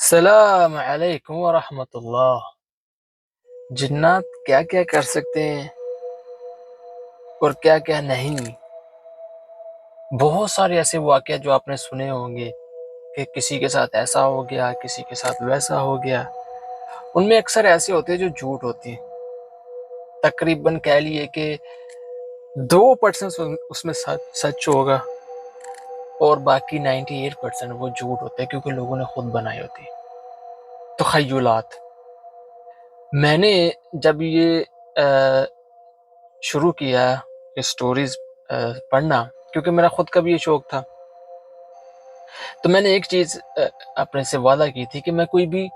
السلام علیکم ورحمۃ اللہ۔ جنات کیا کیا کر سکتے ہیں اور کیا کیا نہیں۔ بہت سارے ایسے واقعات جو آپ نے سنے ہوں گے کہ کسی کے ساتھ ایسا ہو گیا، کسی کے ساتھ ویسا ہو گیا۔ ان میں اکثر ایسے ہوتے ہیں جو جھوٹ ہوتے ہیں۔ تقریباً کہہ لیے کہ 2% اس میں سچ ہوگا اور باقی 98% وہ جھوٹ ہوتے ہیں، کیونکہ لوگوں نے خود بنائے ہوتے ہیں۔ تخیلات۔ میں نے جب یہ شروع کیا یہ سٹوریز پڑھنا، کیونکہ میرا خود کا بھی یہ شوق تھا، تو میں نے ایک چیز اپنے سے وعدہ کی تھی کہ میں کوئی بھی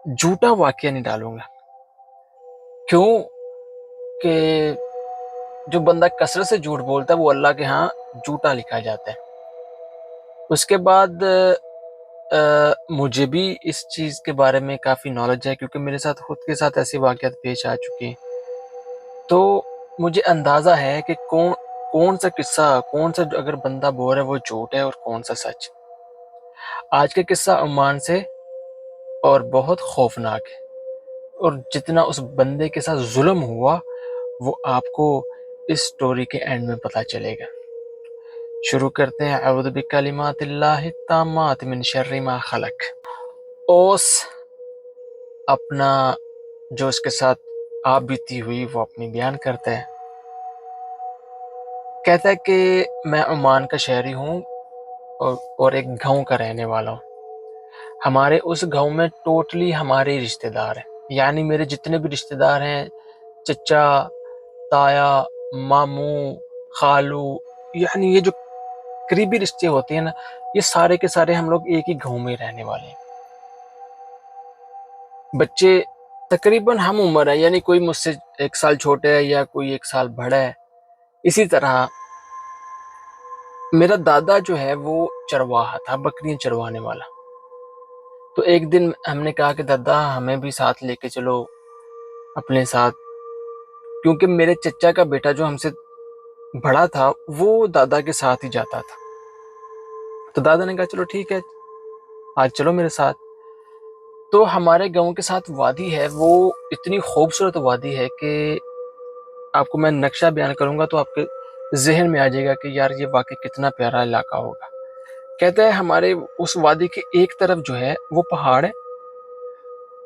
جھوٹا واقعہ نہیں ڈالوں گا۔ کیوں کہ جو بندہ کثرت سے جھوٹ بولتا ہے وہ اللہ کے ہاں جھوٹا لکھا جاتا ہے۔ اس کے بعد مجھے بھی اس چیز کے بارے میں کافی نالج ہے، کیونکہ میرے ساتھ خود کے ساتھ ایسے واقعات پیش آ چکے ہیں، تو مجھے اندازہ ہے کہ کون سا قصہ، کون سا اگر بندہ بول رہا ہے وہ جھوٹ ہے اور کون سا سچ۔ آج کا قصہ عمان سے اور بہت خوفناک ہے، اور جتنا اس بندے کے ساتھ ظلم ہوا وہ آپ کو اس سٹوری کے اینڈ میں پتہ چلے گا۔ شروع کرتے ہیں۔ اعوذ بکلمات اللہ التامات من شر ما خلق۔ اوس اپنا جو اس کے ساتھ آپ بیتی ہوئی وہ اپنی بیان کرتا ہے۔ کہتا ہے کہ میں عمان کا شہری ہوں اور ایک گاؤں کا رہنے والا ہوں۔ ہمارے اس گاؤں میں ٹوٹلی ہمارے رشتہ دار ہیں، یعنی میرے جتنے بھی رشتہ دار ہیں، چچا، تایا، ماموں، خالو، یعنی یہ جو قریبی رشتے ہوتے ہیں نا، یہ سارے کے سارے ہم لوگ ایک ہی گاؤں میں رہنے والے ہیں۔ بچے تقریباً ہم عمر ہے، یعنی کوئی مجھ سے 1 سال چھوٹا ہے یا کوئی 1 سال بڑا ہے۔ اسی طرح میرا دادا جو ہے وہ چرواہا تھا، بکریاں چروانے والا۔ تو ایک دن ہم نے کہا کہ دادا ہمیں بھی ساتھ لے کے چلو اپنے ساتھ، کیونکہ میرے چچا کا بیٹا جو ہم سے بڑا تھا وہ دادا کے ساتھ ہی جاتا تھا۔ تو دادا نے کہا چلو ٹھیک ہے، آج چلو میرے ساتھ۔ تو ہمارے گاؤں کے ساتھ وادی ہے، وہ اتنی خوبصورت وادی ہے کہ آپ کو میں نقشہ بیان کروں گا تو آپ کے ذہن میں آ جائے گا کہ یار یہ واقعی کتنا پیارا علاقہ ہوگا۔ کہتا ہے ہمارے اس وادی کے ایک طرف جو ہے وہ پہاڑ ہے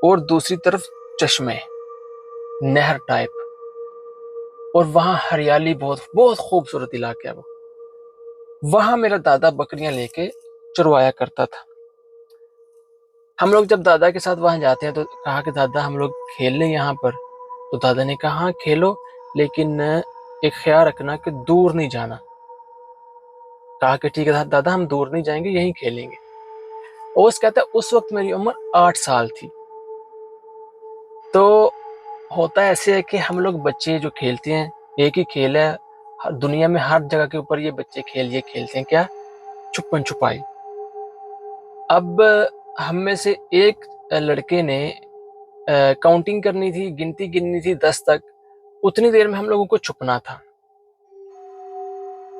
اور دوسری طرف چشمے، نہر ٹائپ، اور وہاں ہریالی، بہت بہت خوبصورت علاقہ ہے وہ۔ وہاں میرا دادا بکریاں لے کے چروایا کرتا تھا۔ ہم لوگ جب دادا کے ساتھ وہاں جاتے ہیں تو کہا کہ دادا ہم لوگ کھیل لیں یہاں پر، تو دادا نے کہا ہاں کھیلو، لیکن ایک خیال رکھنا کہ دور نہیں جانا۔ کہا کہ ٹھیک ہے دادا ہم دور نہیں جائیں گے، یہیں کھیلیں گے۔ اور اس کہتا ہے اس وقت میری عمر 8 سال تھی۔ تو ہوتا ایسے ہے کہ ہم لوگ بچے جو کھیلتے ہیں، ایک ہی کھیل ہے دنیا میں، ہر جگہ کے اوپر یہ بچے یہ کھیلتے ہیں، کیا؟ چھپن چھپائی۔ اب ہم میں سے ایک لڑکے نے کاؤنٹنگ کرنی تھی، گنتی گننی تھی 10 تک، اتنی دیر میں ہم لوگوں کو چھپنا تھا۔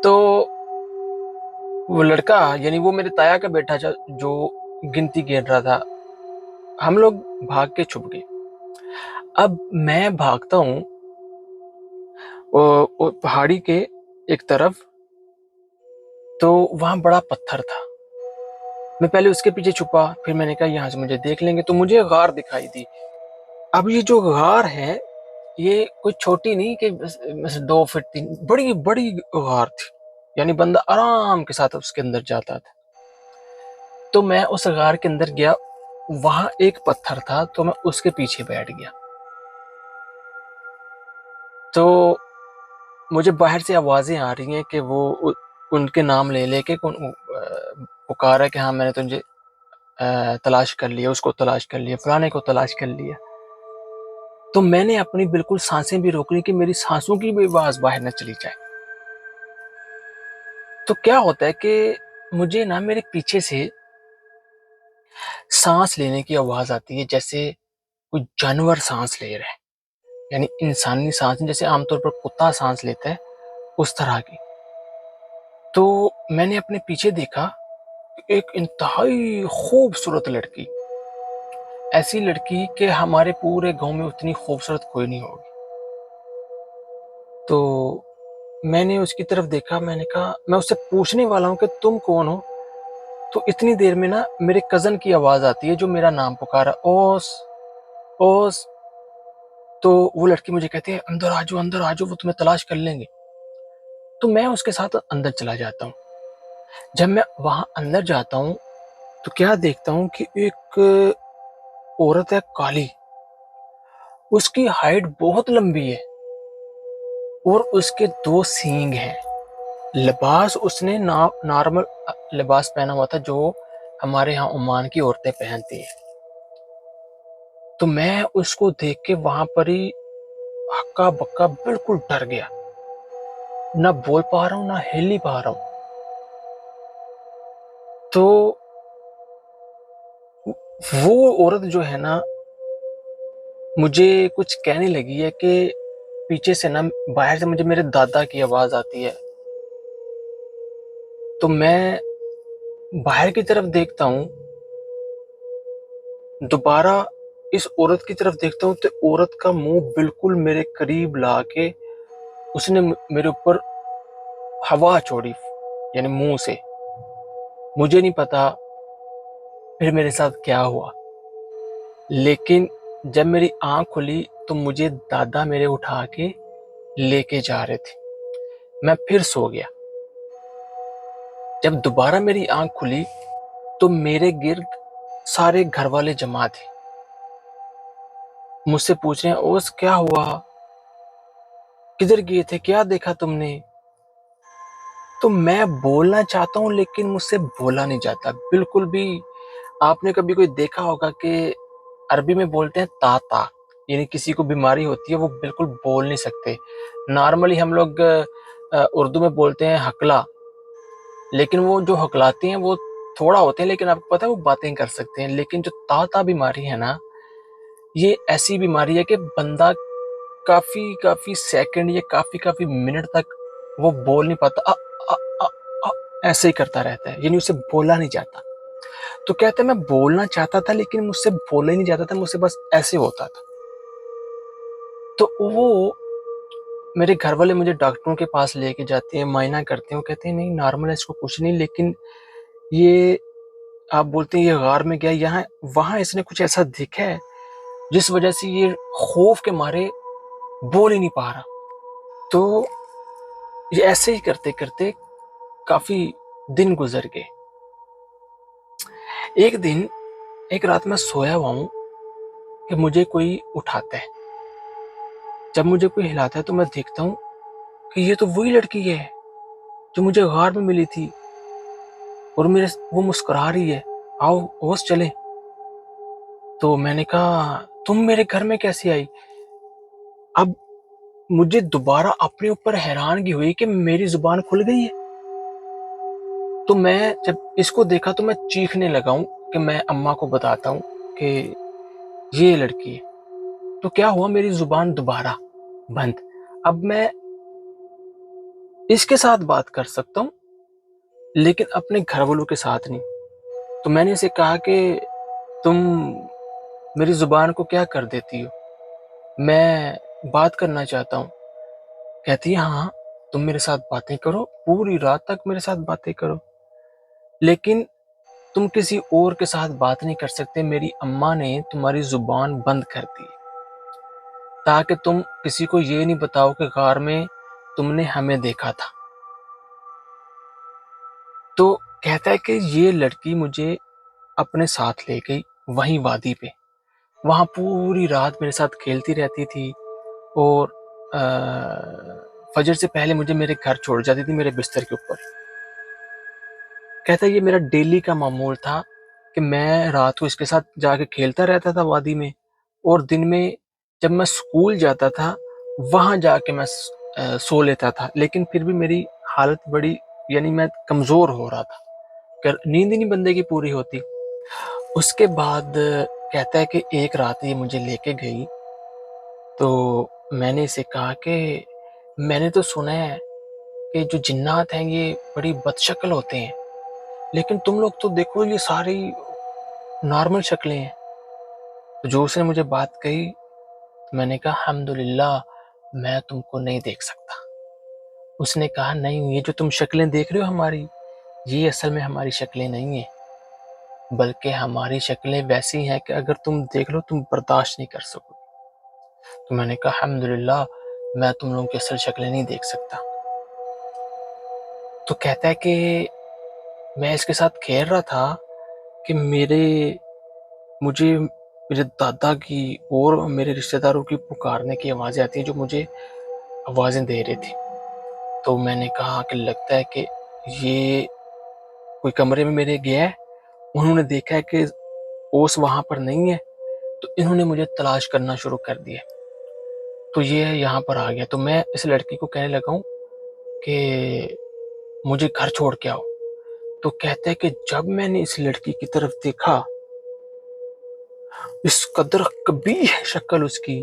تو وہ لڑکا، یعنی وہ میرے تایا کا بیٹا جو گنتی گن رہا تھا، ہم لوگ بھاگ کے چھپ گئے۔ اب میں بھاگتا ہوں پہاڑی کے ایک طرف، تو وہاں بڑا پتھر تھا۔ میں پہلے اس کے پیچھے چھپا، پھر میں نے کہا یہاں سے مجھے دیکھ لیں گے، تو مجھے غار دکھائی دی۔ اب یہ جو غار ہے یہ کوئی چھوٹی نہیں کہ 2 فٹ 3، بڑی بڑی غار تھی، یعنی بندہ آرام کے ساتھ اس کے اندر جاتا تھا۔ تو میں اس غار کے اندر گیا، وہاں ایک پتھر تھا، تو میں اس کے پیچھے بیٹھ گیا۔ تو مجھے باہر سے آوازیں آ رہی ہیں کہ وہ ان کے نام لے لے کے پکارا کہ ہاں میں نے تجھے تلاش کر لیا، اس کو تلاش کر لیا، فلانے کو تلاش کر لیا۔ تو میں نے اپنی بالکل سانسیں بھی روک لی کہ میری سانسوں کی بھی آواز باہر نہ چلی جائے۔ تو کیا ہوتا ہے کہ مجھے میرے پیچھے سے سانس لینے کی آواز آتی ہے، جیسے کوئی جانور سانس لے رہا ہے، یعنی انسانی سانس جیسے عام طور پر کتا سانس لیتا ہے اس طرح کی۔ تو میں نے اپنے پیچھے دیکھا، ایک انتہائی خوبصورت لڑکی، ایسی لڑکی کہ ہمارے پورے گاؤں میں اتنی خوبصورت کوئی نہیں ہوگی. تو میں نے اس کی طرف دیکھا, میں نے کہا, میں اس سے پوچھنے والا ہوں کہ تم کون ہو, تو اتنی دیر میں نا میرے کزن کی آواز آتی ہے جو میرا نام پکارا, اوس اوس. تو وہ لڑکی مجھے کہتی ہے اندر آ جاؤ, اندر آ جاؤ, وہ تمہیں تلاش کر لیں گے. تو میں اس کے ساتھ اندر چلا جاتا ہوں. جب میں وہاں اندر جاتا ہوں تو کیا دیکھتا ہوں کہ ایک عورت ہے کالی, اس کی ہائٹ بہت لمبی ہے اور اس کے 2 سینگ ہیں. لباس اس نے نارمل لباس پہنا ہوا تھا جو ہمارے ہاں عمان کی عورتیں پہنتی ہیں. تو میں اس کو دیکھ کے وہاں پر ہی ہکا بکا بالکل ڈر گیا, نہ بول پا رہا ہوں نہ ہل نہیں پا رہا ہوں. تو وہ عورت جو ہے نا مجھے کچھ کہنے لگی ہے کہ پیچھے سے نا باہر سے مجھے میرے دادا کی آواز آتی ہے. تو میں باہر کی طرف دیکھتا ہوں, دوبارہ اس عورت کی طرف دیکھتا ہوں تو عورت کا منہ بالکل میرے قریب لا کے اس نے میرے اوپر ہوا چھوڑی, یعنی منہ سے. مجھے نہیں پتا پھر میرے ساتھ کیا ہوا, لیکن جب میری آنکھ کھلی تو مجھے دادا میرے اٹھا کے لے کے جا رہے تھے. میں پھر سو گیا. جب دوبارہ میری آنکھ کھلی تو میرے گرد سارے گھر والے جمع تھے, مجھ سے پوچھ رہے ہیں اوس کیا ہوا, کدھر گئے تھے, کیا دیکھا تم نے. تو میں بولنا چاہتا ہوں لیکن مجھ سے بولا نہیں جاتا بالکل بھی. آپ نے کبھی کوئی دیکھا ہوگا کہ عربی میں بولتے ہیں تا, یعنی کسی کو بیماری ہوتی ہے وہ بالکل بول نہیں سکتے. نارملی ہم لوگ اردو میں بولتے ہیں ہکلا, لیکن وہ جو ہکلاتے ہیں وہ تھوڑا ہوتے ہیں, لیکن آپ کو پتا ہے وہ باتیں کر سکتے ہیں. لیکن جو تا بیماری ہے نا, یہ ایسی بیماری ہے کہ بندہ کافی سیکنڈ یا کافی منٹ تک وہ بول نہیں پاتا, ایسے ہی کرتا رہتا ہے, یعنی اسے بولا نہیں جاتا. تو کہتے ہیں میں بولنا چاہتا تھا لیکن مجھ سے بولا ہی نہیں جاتا تھا, مجھ سے بس ایسے ہوتا تھا. تو وہ میرے گھر والے مجھے ڈاکٹروں کے پاس لے کے جاتے ہیں, معائنہ کرتے ہیں, وہ کہتے ہیں نہیں نارمل ہے, اس کو کچھ نہیں, لیکن یہ آپ بولتے ہیں یہ غار میں گیا, یہاں وہاں اس نے کچھ ایسا دیکھا ہے جس وجہ سے یہ خوف کے مارے بول ہی نہیں پا رہا. تو یہ ایسے ہی کرتے کرتے کافی دن گزر گئے. ایک رات میں سویا ہوا ہوں کہ مجھے کوئی اٹھاتا ہے. جب مجھے کوئی ہلاتا ہے تو میں دیکھتا ہوں کہ یہ تو وہی لڑکی ہے جو مجھے غار میں ملی تھی, اور وہ مسکرا رہی ہے, آؤ ہوش چلے. تو میں نے کہا تم میرے گھر میں کیسے آئی. اب مجھے دوبارہ اپنے اوپر حیرانگی ہوئی کہ میری زبان کھل گئی ہے. تو میں جب اس کو دیکھا تو میں چیخنے لگا ہوں کہ میں اماں کو بتاتا ہوں کہ یہ لڑکی ہے. تو کیا ہوا, میری زبان دوبارہ بند. اب میں اس کے ساتھ بات کر سکتا ہوں لیکن اپنے گھر والوں کے ساتھ نہیں. تو میں نے اسے کہا کہ تم میری زبان کو کیا کر دیتی ہو, میں بات کرنا چاہتا ہوں. کہتی ہے ہاں تم میرے ساتھ باتیں کرو, پوری رات تک میرے ساتھ باتیں کرو, لیکن تم کسی اور کے ساتھ بات نہیں کر سکتے. میری اماں نے تمہاری زبان بند کر دی تاکہ تم کسی کو یہ نہیں بتاؤ کہ غار میں تم نے ہمیں دیکھا تھا. تو کہتا ہے کہ یہ لڑکی مجھے اپنے ساتھ لے گئی وہیں وادی پہ, وہاں پوری رات میرے ساتھ کھیلتی رہتی تھی, اور فجر سے پہلے مجھے میرے گھر چھوڑ جاتی تھی میرے بستر کے اوپر. کہتا ہے یہ میرا ڈیلی کا معمول تھا کہ میں رات کو اس کے ساتھ جا کے کھیلتا رہتا تھا وادی میں, اور دن میں جب میں سکول جاتا تھا وہاں جا کے میں سو لیتا تھا. لیکن پھر بھی میری حالت بڑی, یعنی میں کمزور ہو رہا تھا, نیند ہی نہیں بندے کی پوری ہوتی. اس کے بعد کہتا ہے کہ ایک رات یہ مجھے لے کے گئی, تو میں نے اسے کہا کہ میں نے تو سنا ہے کہ جو جنات ہیں یہ بڑی بد شکل ہوتے ہیں, لیکن تم لوگ تو دیکھو یہ ساری نارمل شکلیں ہیں. تو جو اس نے مجھے بات کہی تو میں نے کہا الحمدللہ میں تم کو نہیں دیکھ سکتا. اس نے کہا نہیں، یہ جو تم شکلیں دیکھ رہے ہو ہماری، یہ اصل میں ہماری شکلیں نہیں ہیں، بلکہ ہماری شکلیں ویسی ہیں کہ اگر تم دیکھ لو تم برداشت نہیں کر سکو. تو میں نے کہا الحمدللہ میں تم لوگوں کی اصل شکلیں نہیں دیکھ سکتا. تو کہتا ہے کہ میں اس کے ساتھ کھیل رہا تھا کہ مجھے میرے دادا کی اور میرے رشتہ داروں کی پکارنے کی آوازیں آتی ہیں جو مجھے آوازیں دے رہی تھی. تو میں نے کہا کہ لگتا ہے کہ یہ کوئی کمرے میں میرے گیا ہے، انہوں نے دیکھا ہے کہ اوس وہاں پر نہیں ہے، تو انہوں نے مجھے تلاش کرنا شروع کر دیا، تو یہ یہاں پر آ گیا. تو میں اس لڑکی کو کہنے لگا ہوں کہ مجھے گھر چھوڑ کے آؤ. تو کہتا ہے کہ جب میں نے اس لڑکی کی طرف دیکھا، اس قدر قبیح شکل اس کی،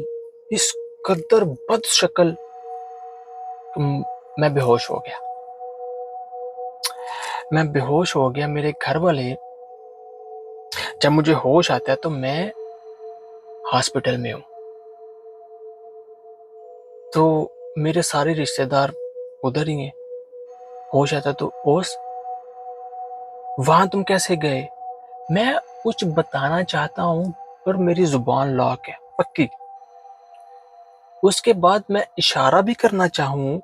اس قدر بد شکل، میں بے ہوش ہو گیا. میرے گھر والے جب مجھے ہوش آتا ہے تو میں ہاسپٹل میں ہوں. تو میرے سارے رشتہ دار ادھر ہی ہیں. ہوش آتا تو اوس وہاں تم کیسے گئے؟ میں کچھ بتانا چاہتا ہوں پر میری زبان لاک ہے پکی. اس کے بعد میں اشارہ بھی کرنا چاہوں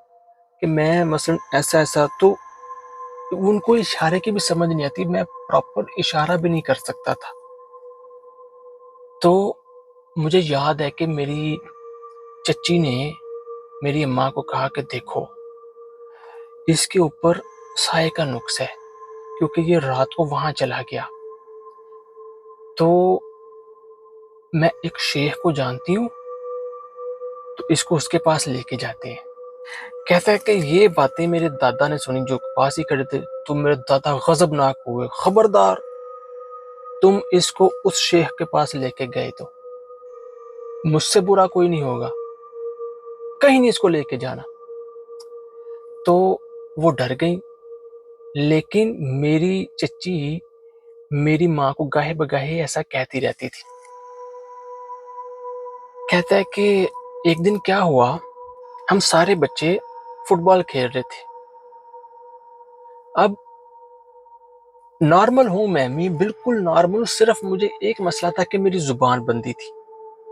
کہ میں مثلا ایسا تو ان کو اشارے کی بھی سمجھ نہیں آتی، میں پراپر اشارہ بھی نہیں کر سکتا تھا. تو مجھے یاد ہے کہ میری چچی نے میری اماں کو کہا کہ دیکھو اس کے اوپر سائے کا نقص ہے کیونکہ یہ رات کو وہاں چلا گیا. تو میں ایک شیخ کو جانتی ہوں، تو اس کو اس کے پاس لے کے جاتے ہیں. کہتا ہے کہ یہ باتیں میرے دادا نے سنی جو پاس ہی کھڑے تھے. تو میرے دادا غضبناک ہوئے، خبردار تم اس کو اس شیخ کے پاس لے کے گئے تو مجھ سے برا کوئی نہیں ہوگا، کہیں نہیں اس کو لے کے جانا. تو وہ ڈر گئی، لیکن میری چچی میری ماں کو گاہے بگاہے ایسا کہتی رہتی تھی. کہتا ہے کہ ایک دن کیا ہوا، ہم سارے بچے فٹ بال کھیل رہے تھے. اب نارمل ہوں میں بالکل نارمل، صرف مجھے ایک مسئلہ تھا کہ میری زبان بندی تھی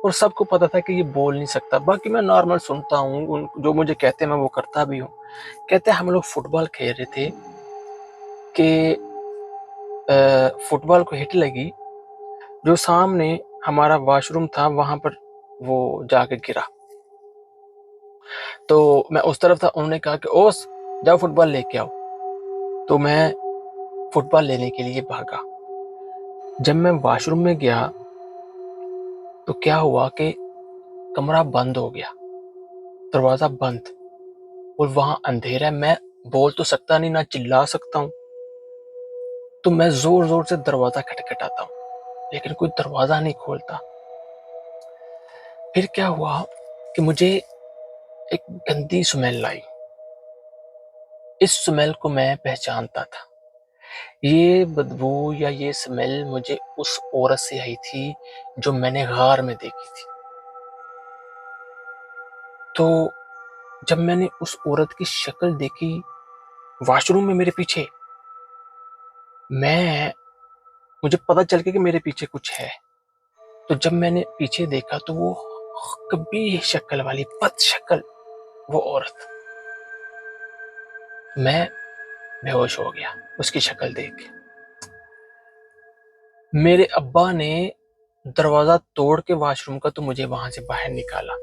اور سب کو پتا تھا کہ یہ بول نہیں سکتا. باقی میں نارمل سنتا ہوں، جو مجھے کہتے ہیں میں وہ کرتا بھی ہوں. کہتے ہیں ہم لوگ فٹ بال کھیل رہے تھے کہ فٹ بال کو ہٹ لگی، جو سامنے ہمارا واش روم تھا وہاں پر وہ جا کے گرا. تو میں اس طرف تھا، انہوں نے کہا کہ اوس جاؤ فٹ بال لے کے آؤ. تو میں فٹ بال لینے کے لیے بھاگا. جب میں واش روم میں گیا تو کیا ہوا کہ کمرہ بند ہو گیا، دروازہ بند، اور وہاں اندھیرا ہے. میں بول تو سکتا نہیں، نہ چلا سکتا ہوں. تو میں زور زور سے دروازہ کھٹکھٹاتا ہوں لیکن کوئی دروازہ نہیں کھولتا. پھر کیا ہوا کہ مجھے ایک گندی سمیل آئی. اس سمیل کو میں پہچانتا تھا. یہ بدبو یا یہ سمیل مجھے اس عورت سے آئی تھی جو میں نے غار میں دیکھی تھی. تو جب میں نے اس عورت کی شکل دیکھی واش روم میں میرے پیچھے، مجھے پتا چل گیا کہ میرے پیچھے کچھ ہے. تو جب میں نے پیچھے دیکھا تو وہ قبیح شکل والی بد شکل وہ عورت، میں بے ہوش ہو گیا اس کی شکل دیکھ کے. میرے ابا نے دروازہ توڑ کے واش روم کا تو مجھے وہاں سے باہر نکالا.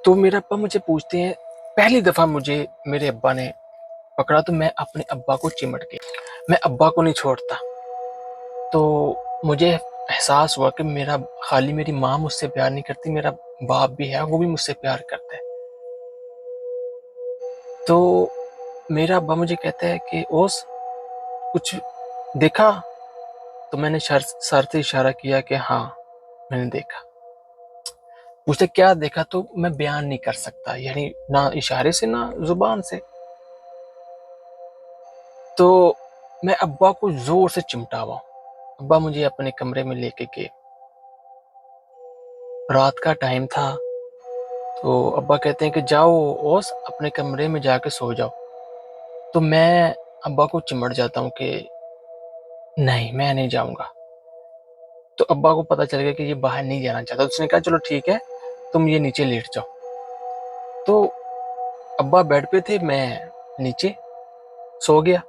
تو میرے ابا مجھے پوچھتے ہیں، پہلی دفعہ مجھے میرے ابا نے پکڑا تو میں اپنے ابا کو چمٹ گیا. میں ابا کو نہیں چھوڑتا. تو مجھے احساس ہوا کہ خالی میری ماں مجھ سے پیار نہیں کرتی، میرا باپ بھی ہے وہ بھی مجھ سے پیار کرتا ہے. تو میرا ابا مجھے کہتا ہے کہ اوس کچھ دیکھا؟ تو میں نے سر سے اشارہ کیا کہ ہاں میں نے دیکھا. مجھے کیا دیکھا تو میں بیان نہیں کر سکتا، یعنی نہ اشارے سے نہ زبان سے. تو میں ابا کو زور سے چمٹا ہوا. ابا مجھے اپنے کمرے میں لے کے گئے. رات کا ٹائم تھا، تو ابا کہتے ہیں کہ جاؤ اوس اپنے کمرے میں جا کے سو جاؤ. تو میں ابا کو چمٹ جاتا ہوں کہ نہیں میں نہیں جاؤں گا. تو ابا کو پتہ چل گیا کہ یہ باہر نہیں جانا چاہتا. اس نے کہا چلو ٹھیک ہے تم یہ نیچے لیٹ جاؤ. تو ابا بیڈ پہ تھے، میں نیچے سو گیا.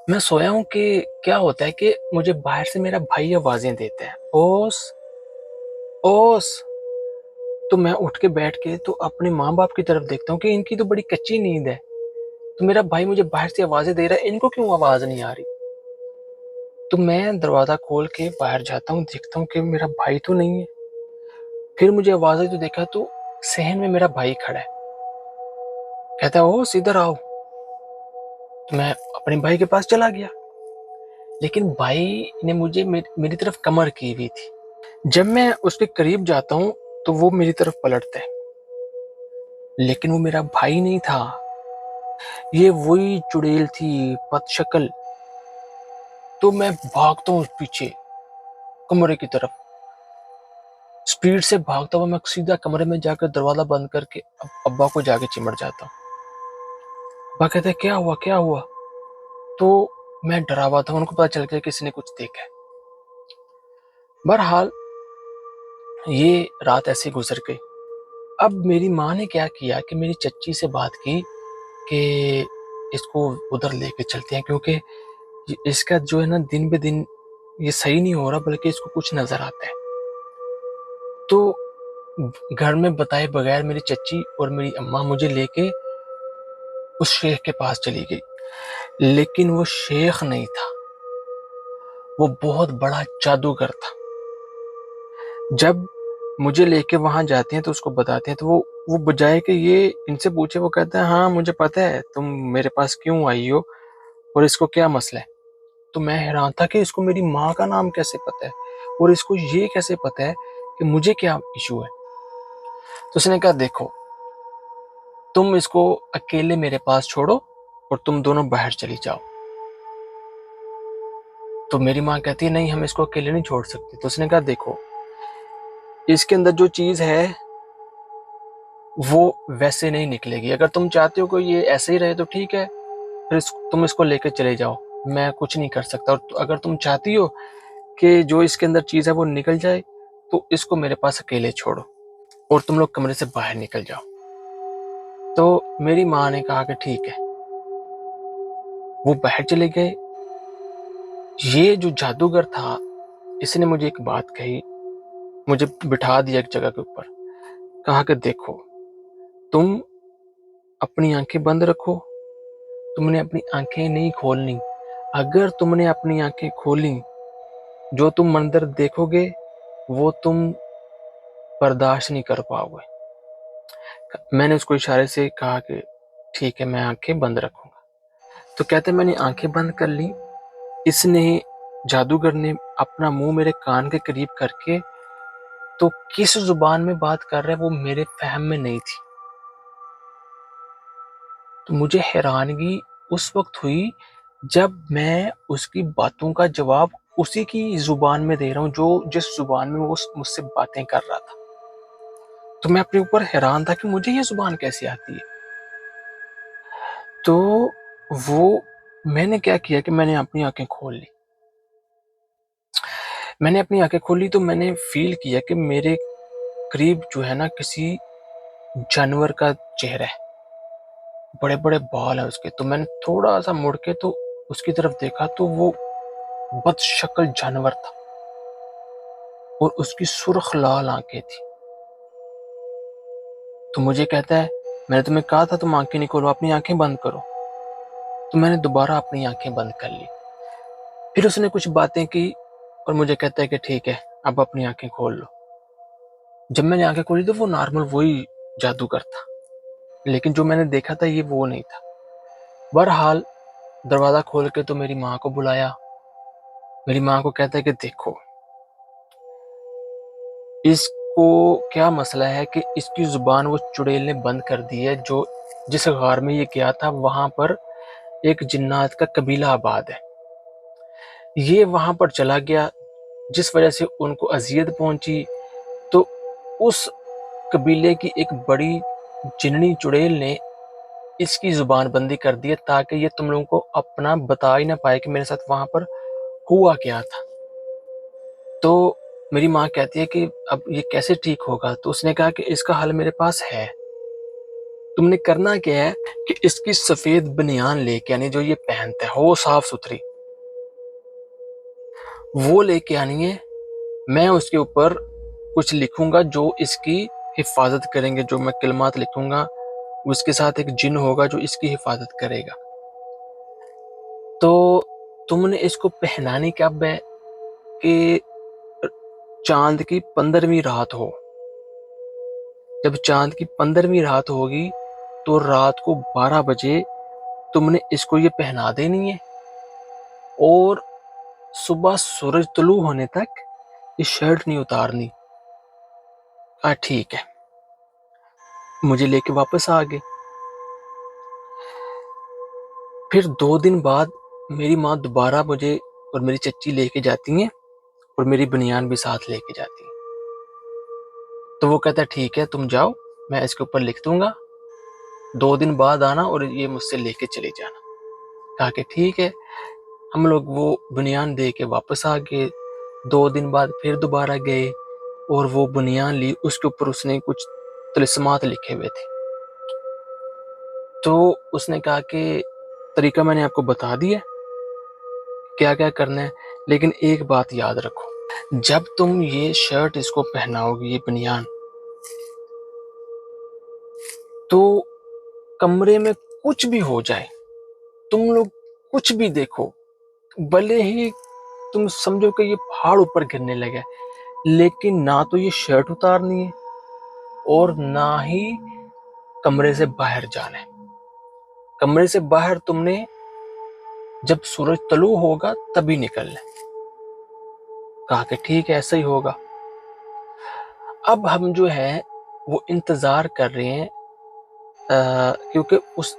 میں سویا ہوں کہ کیا ہوتا ہے کہ مجھے باہر سے میرا بھائی آوازیں دیتا ہے، اوس اوس. تو میں اٹھ کے بیٹھ کے تو اپنے ماں باپ کی طرف دیکھتا ہوں کہ ان کی تو بڑی کچی نیند ہے. تو میرا بھائی مجھے باہر سے آوازیں دے رہا ہے، ان کو کیوں آواز نہیں آ رہی؟ تو میں دروازہ کھول کے باہر جاتا ہوں، دیکھتا ہوں کہ میرا بھائی تو نہیں ہے. پھر مجھے آوازیں تو دیکھا تو صحن میں میرا بھائی کھڑا ہے، کہتا ہے اوس ادھر آؤ. تو میں اپنے بھائی کے پاس چلا گیا، لیکن بھائی نے مجھے میری طرف کمر کی ہوئی تھی. جب میں اس کے قریب جاتا ہوں تو وہ میری طرف پلٹتا ہے، لیکن وہ میرا بھائی نہیں تھا، یہ وہی چڑیل تھی پت شکل. تو میں بھاگتا ہوں پیچھے کمرے کی طرف، سپیڈ سے بھاگتا ہوا میں سیدھا کمرے میں جا کر دروازہ بند کر کے ابا کو جا کے چمٹ جاتا ہوں. ابا کہتے ہیں کیا ہوا کیا ہوا؟ تو میں ڈرا ہوا تھا، ان کو پتا چل گیا کسی نے کچھ دیکھا ہے. بہرحال یہ رات ایسے گزر گئی. اب میری ماں نے کیا کیا کہ میری چچی سے بات کی کہ اس کو ادھر لے کے چلتے ہیں، کیونکہ اس کا جو ہے نا دن بہ دن یہ صحیح نہیں ہو رہا، بلکہ اس کو کچھ نظر آتا ہے. تو گھر میں بتائے بغیر میری چچی اور میری اماں مجھے لے کے اس شیخ کے پاس چلی گئی. لیکن وہ شیخ نہیں تھا، وہ بہت بڑا جادوگر تھا. جب مجھے لے کے وہاں جاتے ہیں تو اس کو بتاتے ہیں تو وہ بجائے کہ یہ ان سے پوچھے، وہ کہتا ہے ہاں مجھے پتا ہے تم میرے پاس کیوں آئی ہو اور اس کو کیا مسئلہ ہے. تو میں حیران تھا کہ اس کو میری ماں کا نام کیسے پتا ہے اور اس کو یہ کیسے پتا ہے کہ مجھے کیا ایشو ہے. تو اس نے کہا دیکھو تم اس کو اکیلے میرے پاس چھوڑو اور تم دونوں باہر چلی جاؤ. تو میری ماں کہتی ہے نہیں ہم اس کو اکیلے نہیں چھوڑ سکتے. تو اس نے کہا دیکھو اس کے اندر جو چیز ہے وہ ویسے نہیں نکلے گی، اگر تم چاہتے ہو کہ یہ ایسے ہی رہے تو ٹھیک ہے، پھر تم اس کو لے کے چلے جاؤ، میں کچھ نہیں کر سکتا. اور اگر تم چاہتی ہو کہ جو اس کے اندر چیز ہے وہ نکل جائے تو اس کو میرے پاس اکیلے چھوڑو اور تم لوگ کمرے سے باہر نکل جاؤ. تو میری ماں نے کہا کہ ٹھیک ہے. وہ باہر چلے گئے. یہ جو جادوگر تھا اس نے مجھے ایک بات کہی، مجھے بٹھا دیا ایک جگہ کے اوپر، کہا کہ دیکھو تم اپنی آنکھیں بند رکھو، تم نے اپنی آنکھیں نہیں کھولنی. اگر تم نے اپنی آنکھیں کھولی جو تم منظر دیکھو گے وہ تم برداشت نہیں کر پاؤ گے. میں نے اس کو اشارے سے کہا کہ ٹھیک ہے میں آنکھیں بند رکھوں گا. تو کہتے میں نے آنکھیں بند کر لی. اس نے جادوگر نے اپنا منہ میرے کان کے قریب کر کے تو کس زبان میں بات کر رہا ہے وہ میرے فہم میں نہیں تھی. تو مجھے حیرانگی اس وقت ہوئی جب میں اس کی باتوں کا جواب اسی کی زبان میں دے رہا ہوں جو جس زبان میں وہ مجھ سے باتیں کر رہا تھا. تو میں اپنے اوپر حیران تھا کہ مجھے یہ زبان کیسے آتی ہے. تو میں نے کیا کیا کہ میں نے اپنی آنکھیں کھول لی. میں نے اپنی آنکھیں کھولی تو میں نے فیل کیا کہ میرے قریب جو ہے نا کسی جانور کا چہرہ ہے، بڑے بڑے بال ہیں اس کے. تو میں نے تھوڑا سا مڑ کے تو اس کی طرف دیکھا تو وہ بد شکل جانور تھا اور اس کی سرخ لال آنکھیں تھی. تو مجھے کہتا ہے میں نے تمہیں کہا تھا تم آنکھیں نہیں کھولو، اپنی آنکھیں بند کرو. تو میں نے دوبارہ اپنی آنکھیں بند کر لی. پھر اس نے کچھ باتیں کی اور مجھے کہتا ہے کہ ٹھیک ہے اب اپنی آنکھیں کھول لو. جب میں نے آنکھیں کھولی تو وہ نارمل وہی جادوگر تھا، لیکن جو میں نے دیکھا تھا یہ وہ نہیں تھا. بہرحال دروازہ کھول کے تو میری ماں کو بلایا. میری ماں کو کہتا ہے کہ دیکھو اس کو کیا مسئلہ ہے کہ اس کی زبان وہ چڑیل نے بند کر دی ہے. جو جس غار میں یہ گیا تھا وہاں پر ایک جنات کا قبیلہ آباد ہے، یہ وہاں پر چلا گیا جس وجہ سے ان کو اذیت پہنچی. اس قبیلے کی ایک بڑی جننی چڑیل نے اس کی زبان بندی کر دی ہے تاکہ یہ تم لوگوں کو اپنا بتا ہی نہ پائے کہ میرے ساتھ وہاں پر ہوا کیا تھا۔ تو میری ماں کہتی ہے کہ اب یہ کیسے ٹھیک ہوگا؟ تو اس نے کہا کہ اس کا حل میرے پاس ہے، تم نے کرنا کیا ہے کہ اس کی سفید بنیان لے کے، یعنی جو یہ پہنتا ہے وہ صاف ستھری، وہ لے کے آنی ہے، میں اس کے اوپر کچھ لکھوں گا جو اس کی حفاظت کریں گے، جو میں کلمات لکھوں گا اس کے ساتھ ایک جن ہوگا جو اس کی حفاظت کرے گا۔ تو تم نے اس کو پہنانی کب ہے کہ چاند کی 15ویں رات ہو، جب چاند کی 15ویں رات ہوگی تو رات کو 12 بجے تم نے اس کو یہ پہنا دینی ہے، اور صبح سورج طلوع ہونے تک یہ شرٹ نہیں اتارنی۔ ٹھیک ہے، مجھے لے کے واپس آ گئے۔ پھر 2 دن بعد میری ماں دوبارہ مجھے اور میری چچی لے کے جاتی ہیں، اور میری بنیان بھی ساتھ لے کے جاتی ہیں۔ تو وہ کہتا ہے ٹھیک ہے تم جاؤ، میں اس کے اوپر لکھ دوں گا، 2 دن بعد آنا اور یہ مجھ سے لے کے چلے جانا۔ کہا کہ ٹھیک ہے۔ ہم لوگ وہ بنیان دے کے واپس آ گئے۔ 2 دن بعد پھر دوبارہ گئے اور وہ بنیان لی، اس کے اوپر اس نے کچھ طلسمات لکھے ہوئے تھے۔ تو اس نے کہا کہ طریقہ میں نے آپ کو بتا دیا کیا کیا کرنا ہے، لیکن ایک بات یاد رکھو، جب تم یہ شرٹ اس کو پہناؤ گی، یہ بنیان، تو کمرے میں کچھ بھی ہو جائے، تم لوگ کچھ بھی دیکھو، بھلے ہی تم سمجھو کہ یہ پہاڑ اوپر گرنے لگا، لیکن نہ تو یہ شرٹ اتارنی ہے اور نہ ہی کمرے سے باہر جانا ہے۔ کمرے سے باہر تم نے جب سورج طلوع ہوگا تبھی نکلنا ہے۔ کہا کہ ٹھیک ہے ایسا ہی ہوگا۔ اب ہم جو ہے وہ انتظار کر رہے ہیں، کیونکہ اس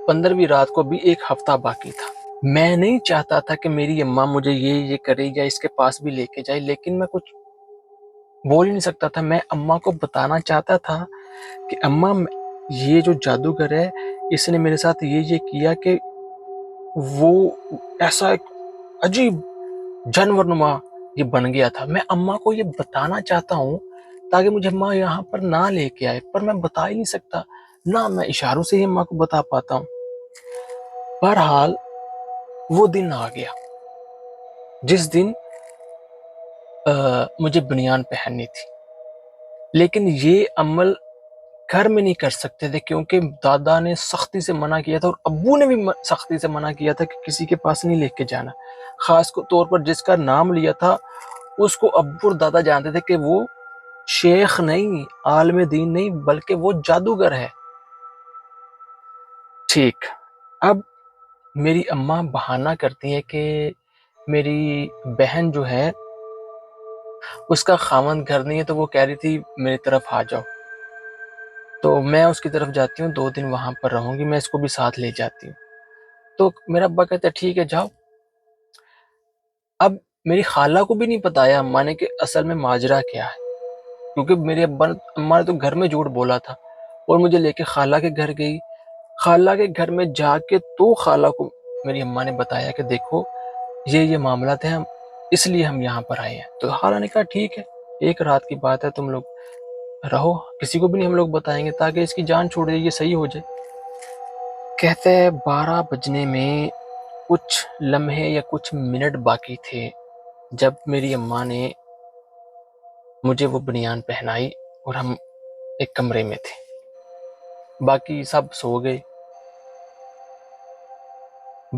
15ویں رات کو بھی 1 ہفتہ باقی تھا۔ میں نہیں چاہتا تھا کہ میری اماں مجھے یہ کرے یا اس کے پاس بھی لے کے جائے، لیکن میں کچھ بول ہی نہیں سکتا تھا۔ میں اماں کو بتانا چاہتا تھا کہ اماں یہ جو جادوگر ہے اس نے میرے ساتھ یہ کیا کہ وہ ایسا ایک عجیب جانور نما یہ بن گیا تھا۔ میں اماں کو یہ بتانا چاہتا ہوں تاکہ مجھے اماں یہاں پر نہ لے کے آئے، پر میں بتا ہی نہیں سکتا، نہ میں اشاروں سے ہی اماں کو بتا پاتا ہوں۔ بہرحال وہ دن آ گیا جس دن مجھے بنیان پہننی تھی، لیکن یہ عمل گھر میں نہیں کر سکتے تھے کیونکہ دادا نے سختی سے منع کیا تھا، اور ابو نے بھی سختی سے منع کیا تھا کہ کسی کے پاس نہیں لے کے جانا۔ خاص طور پر جس کا نام لیا تھا اس کو ابو اور دادا جانتے تھے کہ وہ شیخ نہیں، عالم دین نہیں، بلکہ وہ جادوگر ہے۔ ٹھیک، اب میری اماں بہانہ کرتی ہے کہ میری بہن جو ہے اس کا خاوند گھر نہیں ہے، تو وہ کہہ رہی تھی میری طرف آ جاؤ، تو میں اس کی طرف جاتی ہوں، 2 دن وہاں پر رہوں گی، میں اس کو بھی ساتھ لے جاتی ہوں۔ تو میرا ابا کہتا ہے ٹھیک ہے جاؤ۔ اب میری خالہ کو بھی نہیں بتایا اماں نے کہ اصل میں ماجرا کیا ہے، کیونکہ میرے اماں نے تو گھر میں جھوٹ بولا تھا، اور مجھے لے کے خالہ کے گھر گئی۔ خالہ کے گھر میں جا کے تو خالہ کو میری اماں نے بتایا کہ دیکھو یہ معاملات ہیں، اس لیے ہم یہاں پر آئے ہیں۔ تو خالہ نے کہا ٹھیک ہے، 1 رات کی بات ہے، تم لوگ رہو، کسی کو بھی نہیں ہم لوگ بتائیں گے تاکہ اس کی جان چھوڑ دے، یہ صحیح ہو جائے۔ کہتے ہیں 12 بجنے میں کچھ لمحے یا کچھ منٹ باقی تھے جب میری اماں نے مجھے وہ بنیان پہنائی، اور ہم ایک کمرے میں تھے، باقی سب سو گئے۔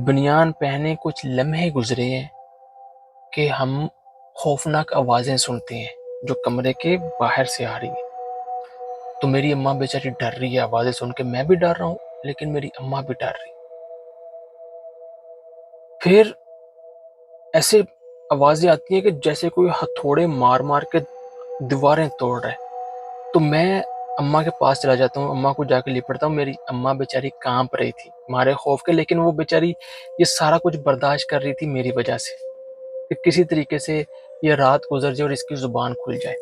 بنیان پہنے کچھ لمحے گزرے ہیں کہ ہم خوفناک آوازیں سنتے ہیں جو کمرے کے باہر سے آ رہی ہیں۔ تو میری اماں بیچاری ڈر رہی ہے، آوازیں سن کے میں بھی ڈر رہا ہوں، لیکن میری اماں بھی ڈر رہی۔ پھر ایسے آوازیں آتی ہیں کہ جیسے کوئی ہتھوڑے مار مار کے دیواریں توڑ رہے۔ تو میں اماں کے پاس چلا جاتا ہوں، اماں کو جا کے لپٹتا ہوں۔ میری اماں بیچاری کانپ رہی تھی مارے خوف کے، لیکن وہ بیچاری یہ سارا کچھ برداشت کر رہی تھی میری وجہ سے، کہ کسی طریقے سے یہ رات گزر جائے اور اس کی زبان کھل جائے۔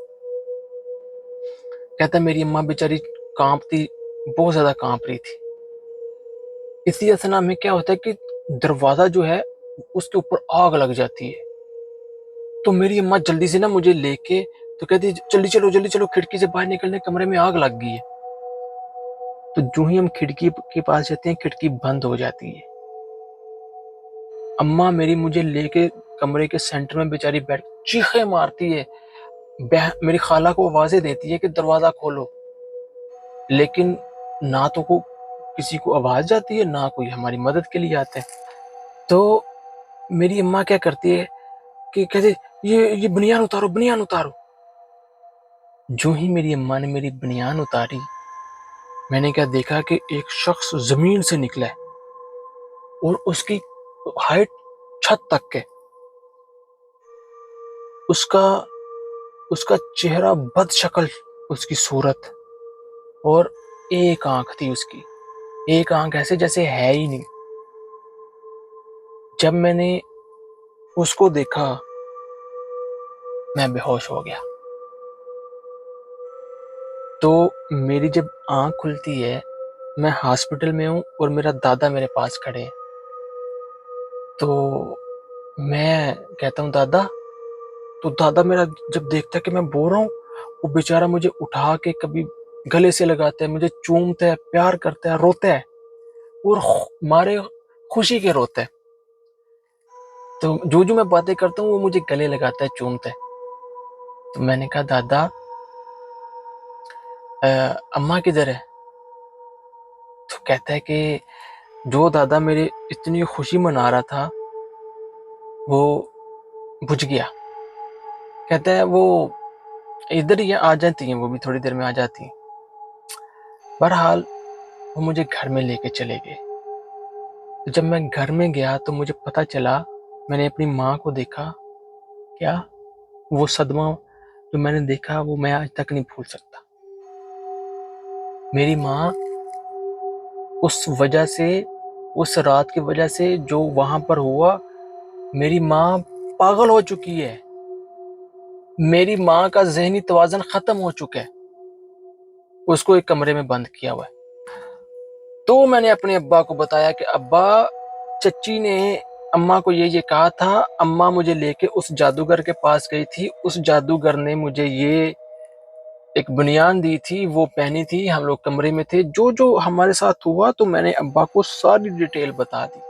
کہتا ہے میری اماں بیچاری کانپتی، بہت زیادہ کانپ رہی تھی۔ اسی اسنا میں کیا ہوتا ہے کہ دروازہ جو ہے اس کے اوپر آگ لگ جاتی ہے، تو میری اماں جلدی سے نا مجھے لے کے تو کہتی جلدی چلو کھڑکی سے باہر نکلنے، کمرے میں آگ لگ گئی ہے۔ تو جو ہی ہم کھڑکی کے پاس جاتے ہیں کھڑکی بند ہو جاتی ہے۔ اماں میری مجھے لے کے کمرے کے سینٹر میں بیچاری بیٹھ چیخیں مارتی ہے، میری خالہ کو آوازیں دیتی ہے کہ دروازہ کھولو، لیکن نہ تو کسی کو آواز جاتی ہے، نہ کوئی ہماری مدد کے لیے آتا ہے۔ تو میری اماں کیا کرتی ہے کہ کہتے یہ بنیان اتارو، بنیان اتارو۔ جو ہی میری اماں نے میری بنیان اتاری، میں نے کیا دیکھا کہ ایک شخص زمین سے نکلا ہے اور اس کی ہائٹ چھت تک ہے۔ اس کا چہرہ بد شکل، اس کی صورت، اور ایک آنکھ تھی اس کی، ایک آنکھ ایسے جیسے ہے ہی نہیں۔ جب میں نے اس کو دیکھا میں بے ہوش ہو گیا۔ تو میری جب آنکھ کھلتی ہے، میں ہاسپٹل میں ہوں اور میرا دادا میرے پاس کھڑے ہیں۔ تو میں کہتا ہوں دادا، تو دادا میرا جب دیکھتا ہے کہ میں بول رہا ہوں، وہ بیچارہ مجھے اٹھا کے کبھی گلے سے لگاتا ہے، مجھے چومتا ہے، پیار کرتا ہے، روتا ہے، اور مارے خوشی کے روتا ہے۔ تو جو میں باتیں کرتا ہوں وہ مجھے گلے لگاتا ہے، چومتا ہے۔ تو میں نے کہا دادا اماں کدھر ہے؟ تو کہتا ہے کہ جو دادا میرے اتنی خوشی منا رہا تھا وہ بجھ گیا۔ کہتا ہے وہ ادھر ہی آ جاتی ہیں، وہ بھی تھوڑی دیر میں آ جاتی ہیں۔ بہرحال وہ مجھے گھر میں لے کے چلے گئے۔ جب میں گھر میں گیا تو مجھے پتہ چلا، میں نے اپنی ماں کو دیکھا، کیا وہ صدمہ جو میں نے دیکھا وہ میں آج تک نہیں بھول سکتا۔ میری ماں اس وجہ سے، اس رات کی وجہ سے جو وہاں پر ہوا، میری ماں پاگل ہو چکی ہے، میری ماں کا ذہنی توازن ختم ہو چکا ہے، اس کو ایک کمرے میں بند کیا ہوا ہے۔ تو میں نے اپنے ابا کو بتایا کہ ابا، چچی نے اماں کو یہ کہا تھا، اماں مجھے لے کے اس جادوگر کے پاس گئی تھی، اس جادوگر نے مجھے یہ ایک بنیان دی تھی، وہ پہنی تھی، ہم لوگ کمرے میں تھے، جو ہمارے ساتھ ہوا۔ تو میں نے ابا کو ساری ڈیٹیل بتا دی۔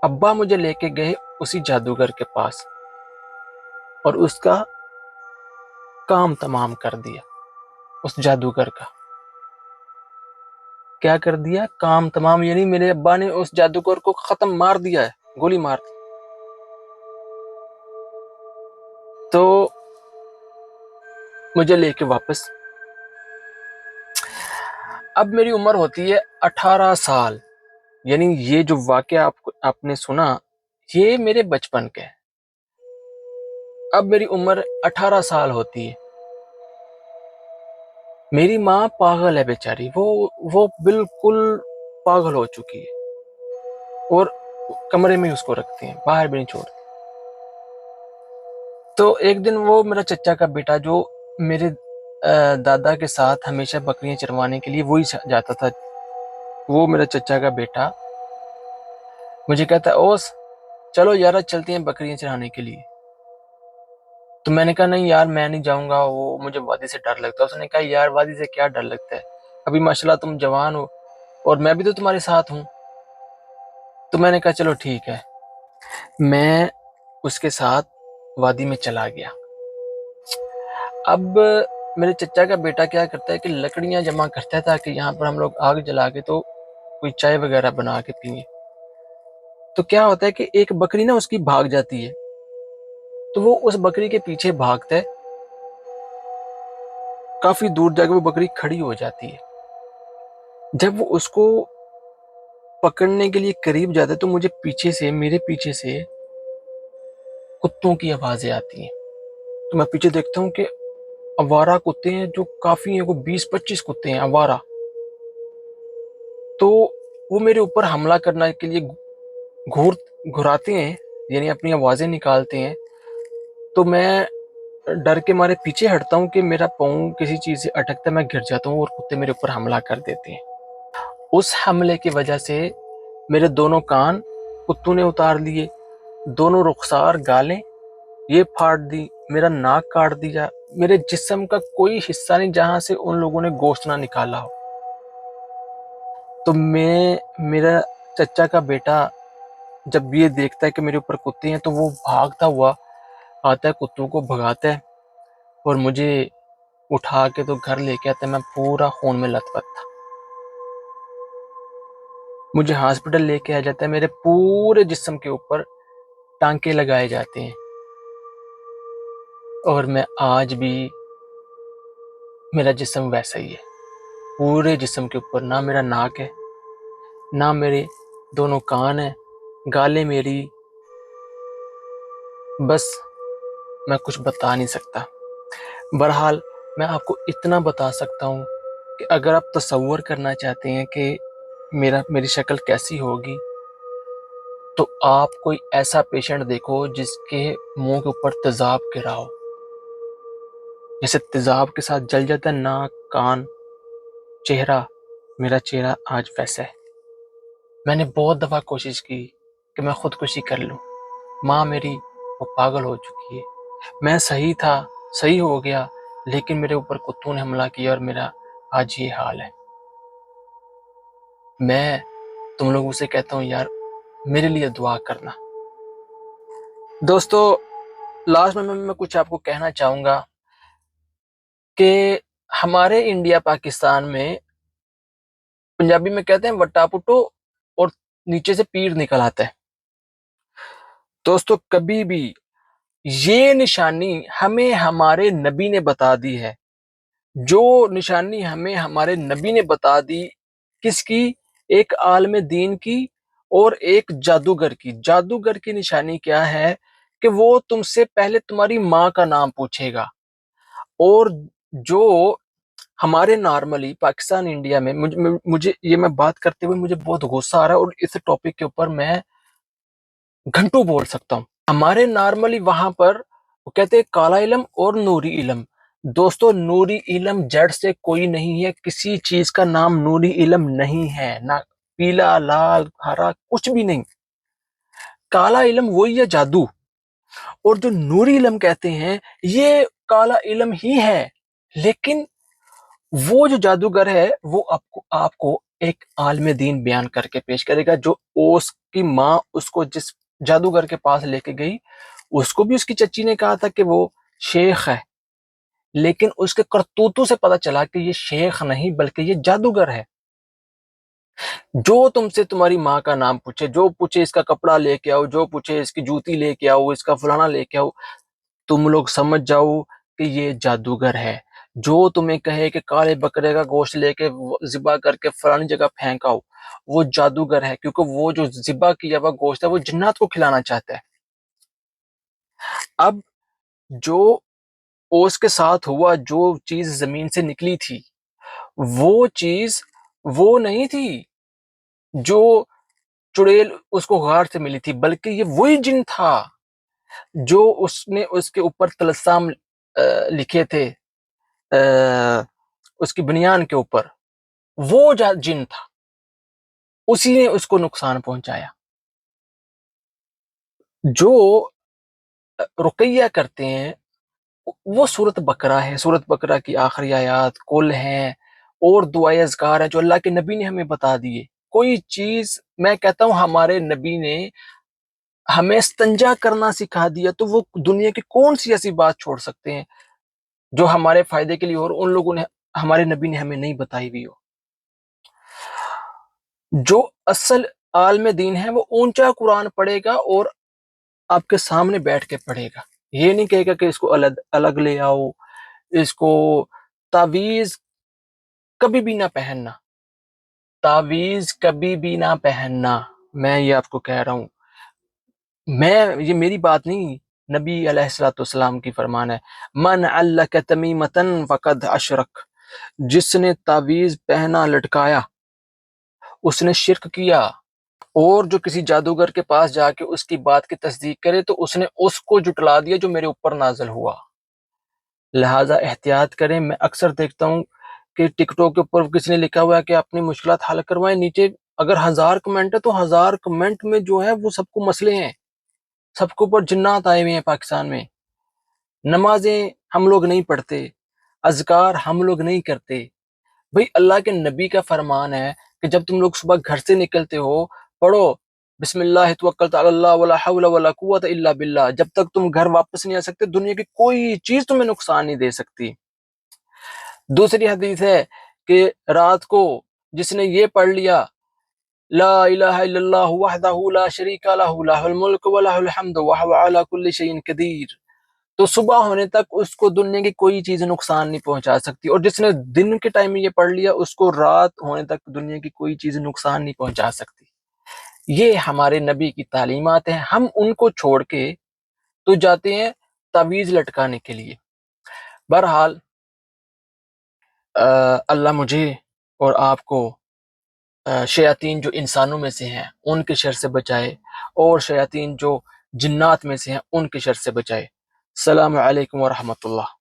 ابا مجھے لے کے گئے اسی جادوگر کے پاس اور اس کا کام تمام کر دیا۔ اس جادوگر کا کیا کر دیا؟ کام تمام، یعنی میرے ابا نے اس جادوگر کو ختم مار دیا ہے، گولی مار دی۔ تو مجھے لے کے واپس، اب میری عمر ہوتی ہے 18 سال، یعنی یہ جو واقعہ آپ نے سنا یہ میرے بچپن کے ہے۔ اب میری عمر 18 سال ہوتی ہے، میری ماں پاگل ہے بیچاری، وہ بالکل پاگل ہو چکی ہے، اور کمرے میں اس کو رکھتے ہیں، باہر بھی نہیں چھوڑتے۔ تو ایک دن وہ میرا چچا کا بیٹا جو میرے دادا کے ساتھ ہمیشہ بکریاں چروانے کے لیے وہی جاتا تھا، وہ میرا چچا کا بیٹا مجھے کہتا ہے اوس چلو یار چلتے ہیں بکریاں چرانے کے لیے۔ تو میں نے کہا نہیں یار میں نہیں جاؤں گا، وہ مجھے وادی سے ڈر لگتا ہے۔ اس نے کہا یار وادی سے کیا ڈر لگتا ہے، ابھی ماشاءاللہ تم جوان ہو اور میں بھی تو تمہارے ساتھ ہوں۔ تو میں نے کہا چلو ٹھیک ہے، میں اس کے ساتھ وادی میں چلا گیا۔ اب میرے چچا کا بیٹا کیا کرتا ہے کہ لکڑیاں جمع کرتا ہے تاکہ یہاں پر ہم لوگ آگ جلا کے تو کوئی چائے وغیرہ بنا کے پیئیں۔ تو کیا ہوتا ہے کہ ایک بکری نا اس کی بھاگ جاتی ہے، تو وہ اس بکری کے پیچھے بھاگتا ہے، کافی دور جا کے وہ بکری کھڑی ہو جاتی ہے۔ جب وہ اس کو پکڑنے کے لیے قریب جاتا ہے تو میرے پیچھے سے کتوں کی آوازیں آتی ہیں۔ تو میں پیچھے دیکھتا ہوں کہ آوارہ کتے ہیں جو کافی ہیں، وہ 20-25 کتے ہیں آوارہ۔ تو وہ میرے اوپر حملہ کرنے کے لیے گھراتے ہیں، یعنی اپنی آوازیں نکالتے ہیں۔ تو میں ڈر کے مارے پیچھے ہٹتا ہوں کہ میرا پاؤں کسی چیز سے اٹکتا ہے، میں گر جاتا ہوں اور کتے میرے اوپر حملہ کر دیتے ہیں۔ اس حملے کی وجہ سے میرے دونوں کان کتوں نے اتار لیے، دونوں رخسار گالیں یہ پھاڑ دی، میرا ناک کاٹ دیا، میرے جسم کا کوئی حصہ نہیں جہاں سے ان لوگوں نے گوشت نہ نکالا ہو۔ تو میرا چچا کا بیٹا جب یہ دیکھتا ہے کہ میرے اوپر کتے ہیں تو وہ بھاگتا ہوا آتا ہے، کتوں کو بھگاتا ہے اور مجھے اٹھا کے تو گھر لے کے آتا ہے۔ میں پورا خون میں لت پت تھا، مجھے ہاسپٹل لے کے آ جاتا ہے، میرے پورے جسم کے اوپر ٹانکے لگائے جاتے ہیں، اور میں آج بھی میرا جسم ویسا ہی ہے، پورے جسم کے اوپر نہ میرا ناک ہے، نہ میرے دونوں کان ہیں، گالیں میری، بس میں کچھ بتا نہیں سکتا۔ بہرحال میں آپ کو اتنا بتا سکتا ہوں کہ اگر آپ تصور کرنا چاہتے ہیں کہ میری شکل کیسی ہوگی، تو آپ کوئی ایسا پیشنٹ دیکھو جس کے منہ کے اوپر تیزاب گرا ہو، جیسے تیزاب کے ساتھ جل جاتا ہے ناک، کان، چہرہ، میرا چہرہ آج ویسا ہے۔ میں نے بہت دفعہ کوشش کی کہ میں خودکشی کر لوں، ماں میری وہ پاگل ہو چکی ہے، میں صحیح تھا، صحیح ہو گیا، لیکن میرے اوپر کتوں نے حملہ کیا اور میرا آج یہ حال ہے۔ میں تم لوگوں سے کہتا ہوں یار میرے لیے دعا کرنا۔ دوستو لاسٹ میں کچھ آپ کو کہنا چاہوں گا کہ ہمارے انڈیا پاکستان میں پنجابی میں کہتے ہیں وٹا پٹو اور نیچے سے پیر نکل آتا ہے۔ دوستو کبھی بھی یہ نشانی ہمیں ہمارے نبی نے بتا دی ہے، جو نشانی ہمیں ہمارے نبی نے بتا دی، کس کی؟ ایک عالم دین کی اور ایک جادوگر کی۔ جادوگر کی نشانی کیا ہے کہ وہ تم سے پہلے تمہاری ماں کا نام پوچھے گا، اور جو ہمارے نارملی پاکستان انڈیا میں مجھے یہ میں بات کرتے ہوئے مجھے بہت غصہ آ رہا ہے، اور اس ٹاپک کے اوپر میں گھنٹوں بول سکتا ہوں۔ ہمارے نارملی وہاں پر وہ کہتے ہیں کالا علم اور نوری علم۔ دوستو نوری علم جڑ سے کوئی نہیں ہے، کسی چیز کا نام نوری علم نہیں ہے، نہ پیلا، لال، ہرا، کچھ بھی نہیں۔ کالا علم وہی ہے جادو، اور جو نوری علم کہتے ہیں یہ کالا علم ہی ہے، لیکن وہ جو جادوگر ہے وہ آپ کو ایک عالم دین بیان کر کے پیش کرے گا، جو اس کی ماں اس کو جس جادوگر کے پاس لے کے گئی، اس کو بھی اس کی چچی نے کہا تھا کہ وہ شیخ ہے، لیکن اس کے کرتوتوں سے پتا چلا کہ یہ شیخ نہیں بلکہ یہ جادوگر ہے۔ جو تم سے تمہاری ماں کا نام پوچھے، جو پوچھے اس کا کپڑا لے کے آؤ، جو پوچھے اس کی جوتی لے کے آؤ، اس کا فلانا لے کے آؤ، تم لوگ سمجھ جاؤ کہ یہ جادوگر ہے۔ جو تمہیں کہے کہ کالے بکرے کا گوشت لے کے ذبح کر کے فلانی جگہ پھینکاؤ، وہ جادوگر ہے، کیونکہ وہ جو ذبح کیا ہوا گوشت ہے وہ جنات کو کھلانا چاہتا ہے۔ اب جو اس کے ساتھ ہوا، جو چیز زمین سے نکلی تھی وہ چیز وہ نہیں تھی جو چڑیل اس کو غار سے ملی تھی، بلکہ یہ وہی جن تھا جو اس نے اس کے اوپر طلسم لکھے تھے اس کی بنیان کے اوپر، وہ جن تھا، اسی نے اس کو نقصان پہنچایا۔ جو رقیہ کرتے ہیں وہ سورت بقرہ ہے، سورت بقرہ کی آخری آیات کل ہیں اور دعائے اذکار ہیں جو اللہ کے نبی نے ہمیں بتا دیے۔ کوئی چیز میں کہتا ہوں ہمارے نبی نے ہمیں استنجا کرنا سکھا دیا، تو وہ دنیا کی کون سی ایسی بات چھوڑ سکتے ہیں جو ہمارے فائدے کے لیے اور ان لوگوں نے ہمارے نبی نے ہمیں نہیں بتائی ہوئی ہو۔ جو اصل عالم دین ہے وہ اونچا قرآن پڑھے گا اور آپ کے سامنے بیٹھ کے پڑھے گا، یہ نہیں کہے گا کہ اس کو الگ لے آؤ، اس کو تعویذ کبھی بھی نہ پہننا، تعویذ کبھی بھی نہ پہننا، میں یہ آپ کو کہہ رہا ہوں، یہ میری بات نہیں، نبی علیہ الصلوۃ والسلام کی فرمان ہے، من علق تمیمۃ فقد اشرک، جس نے تعویذ پہنا لٹکایا اس نے شرک کیا۔ اور جو کسی جادوگر کے پاس جا کے اس کی بات کی تصدیق کرے تو اس نے اس کو جٹلا دیا جو میرے اوپر نازل ہوا۔ لہٰذا احتیاط کریں۔ میں اکثر دیکھتا ہوں کہ ٹک ٹاک کے اوپر کسی نے لکھا ہوا ہے کہ اپنی مشکلات حل کروائیں، نیچے اگر 1000 کمنٹ ہے تو 1000 کمنٹ میں جو ہے وہ سب کو مسئلے ہیں، سب کو اوپر جنات آئے ہوئے ہیں پاکستان میں۔ نمازیں ہم لوگ نہیں پڑھتے، اذکار ہم لوگ نہیں کرتے۔ بھئی اللہ کے نبی کا فرمان ہے کہ جب تم لوگ صبح گھر سے نکلتے ہو پڑھو بسم اللہ توکلت علی اللہ ولا حول ولا قوت الا باللہ، جب تک تم گھر واپس نہیں آ سکتے دنیا کی کوئی چیز تمہیں نقصان نہیں دے سکتی۔ دوسری حدیث ہے کہ رات کو جس نے یہ پڑھ لیا لا الہ الا اللہ وحدہ لا شریک لہ لہ الملک ولہ الحمد وہو علی کل شیء قدیر، تو صبح ہونے تک اس کو دنیا کی کوئی چیز نقصان نہیں پہنچا سکتی، اور جس نے دن کے ٹائم میں یہ پڑھ لیا اس کو رات ہونے تک دنیا کی کوئی چیز نقصان نہیں پہنچا سکتی۔ یہ ہمارے نبی کی تعلیمات ہیں، ہم ان کو چھوڑ کے تو جاتے ہیں تعویذ لٹکانے کے لیے۔ بہرحال اللہ مجھے اور آپ کو شیاطین جو انسانوں میں سے ہیں ان کے شر سے بچائے، اور شیاطین جو جنات میں سے ہیں ان کے شر سے بچائے۔ السلام علیکم ورحمۃ اللہ۔